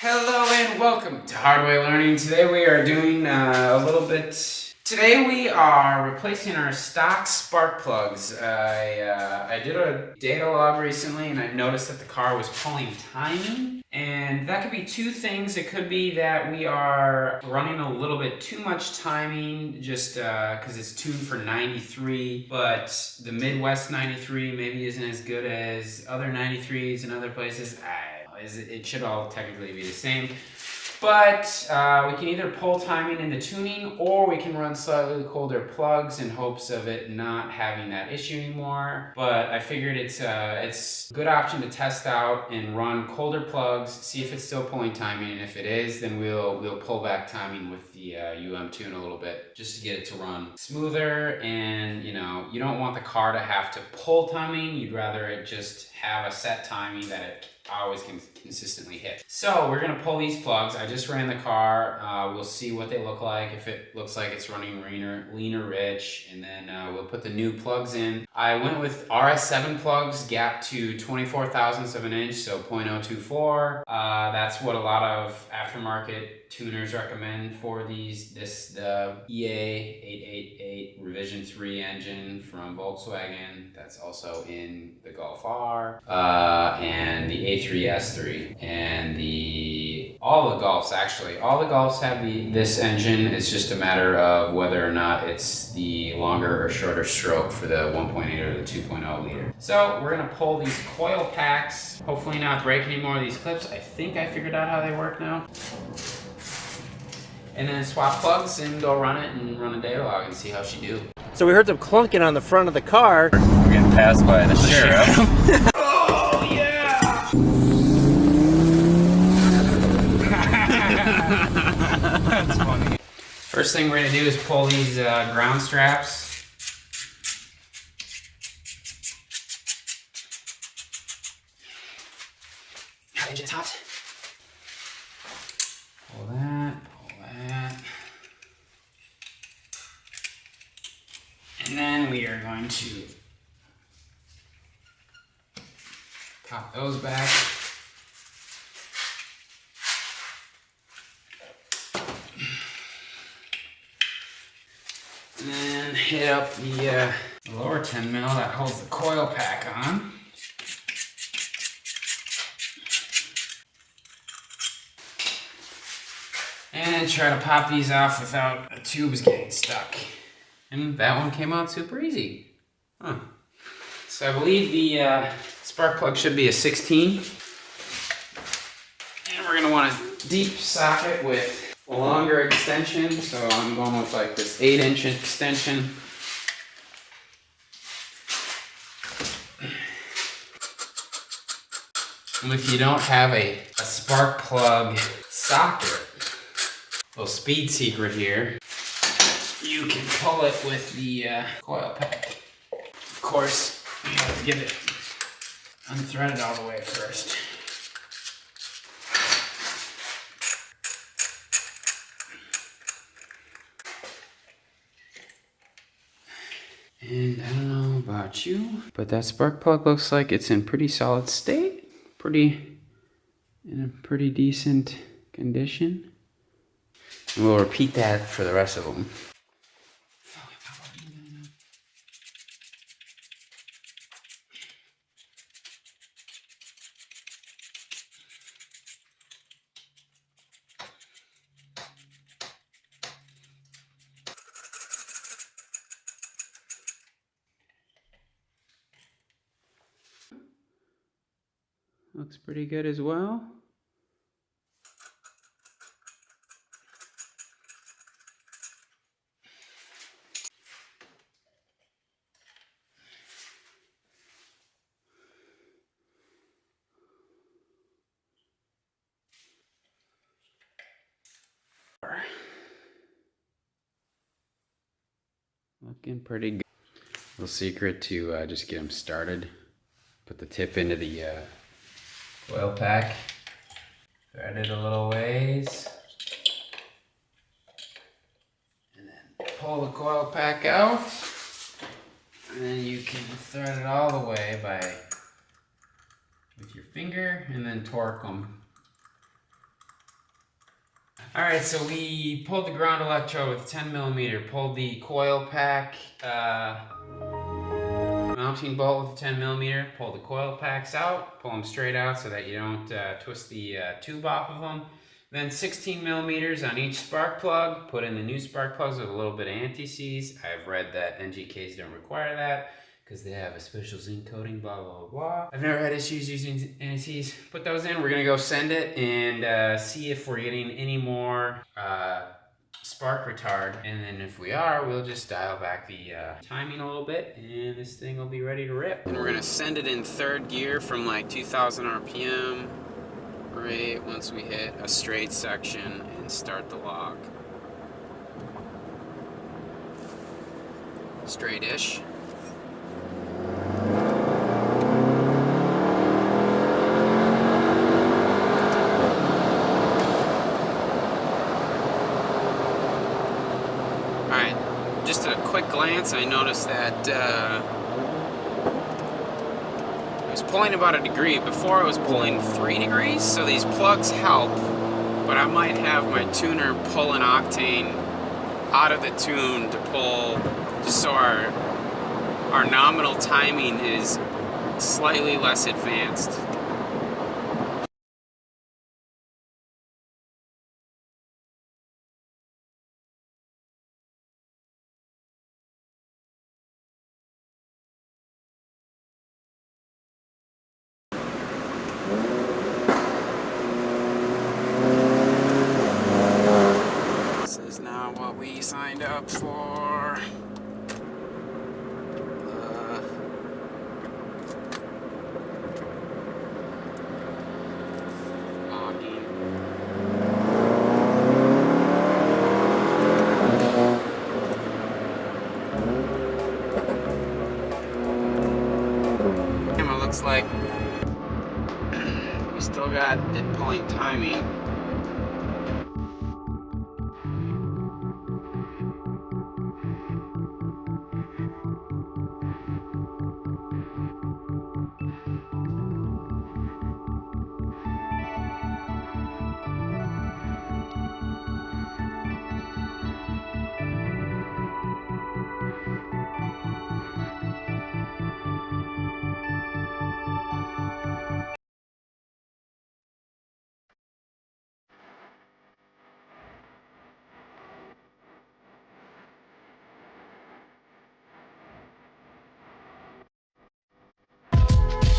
Hello and welcome to Hardware Learning. Today we are doing Today we are replacing our stock spark plugs. I did a data log recently and I noticed that the car was pulling timing. And that could be two things. It could be that we are running a little bit too much timing just because it's tuned for 93, but the Midwest 93 maybe isn't as good as other 93s in other places. It should all technically be the same. But we can either pull timing into tuning, or we can run slightly colder plugs in hopes of it not having that issue anymore. But I figured it's a good option to test out and run colder plugs, see if it's still pulling timing, and if it is, then we'll pull back timing with the tune a little bit just to get it to run smoother. And you don't want the car to have to pull timing. You'd rather it just have a set timing that it always can consistently hit. So we're gonna pull these plugs. I just ran the car. We'll see what they look like. If it looks like it's running leaner rich, and then we'll put the new plugs in. I went with RS7 plugs, gap to 24 thousandths of an inch, so 0.024. That's what a lot of aftermarket tuners recommend for the EA888 Revision 3 engine from Volkswagen. That's also in the Golf R and the A3 S3 and all the Golfs actually. All the Golfs have this engine. It's just a matter of whether or not it's the longer or shorter stroke for the 1.8 or the 2.0 liter. So we're gonna pull these coil packs. Hopefully not break any more of these clips. I think I figured out how they work now. And then swap plugs and go run it and run a data log and see how she do. So we heard some clunking on the front of the car. We're getting passed by the sheriff. Oh yeah! That's funny. First thing we're gonna do is pull these ground straps. Our engine's hot. Pull that, pull that. And then we are going to pop those back. And then hit up the lower 10 mil that holds the coil pack on. And try to pop these off without the tubes getting stuck. And that one came out super easy. Huh. So I believe the spark plug should be a 16. And we're gonna want a deep socket with a longer extension. So I'm going with like this 8-inch extension. And if you don't have a spark plug socket, little speed secret here, you can pull it with the coil pack. Of course, you have to get it unthreaded all the way first. And I don't know about you, but that spark plug looks like it's in pretty solid state, in a pretty decent condition. And we'll repeat that for the rest of them. Looks pretty good as well. Looking pretty good. Little secret to just get them started. Put the tip into the coil pack. Thread it a little ways. And then pull the coil pack out. And then you can thread it all the way with your finger and then torque them Alright, so we pulled the ground electrode with 10mm, pulled the coil pack mounting bolt with 10mm, pull the coil packs out, pull them straight out so that you don't twist the tube off of them. Then 16mm on each spark plug, put in the new spark plugs with a little bit of anti-seize. I've read that NGKs don't require that because they have a special zinc coating, blah, blah, blah. I've never had issues using anti-seize. Put those in, we're gonna go send it and see if we're getting any more spark retard, and then if we are, we'll just dial back the timing a little bit and this thing will be ready to rip. And we're gonna send it in third gear from like 2000 RPM right once we hit a straight section and start the log. Straight-ish. Alright, just a quick glance, I noticed that it was pulling about 1 degree. Before it was pulling 3 degrees, so these plugs help, but I might have my tuner pull an octane out of the tune to pull, just so our nominal timing is slightly less advanced. This is not what we signed up for. Logging. It looks like we still got it pulling timing.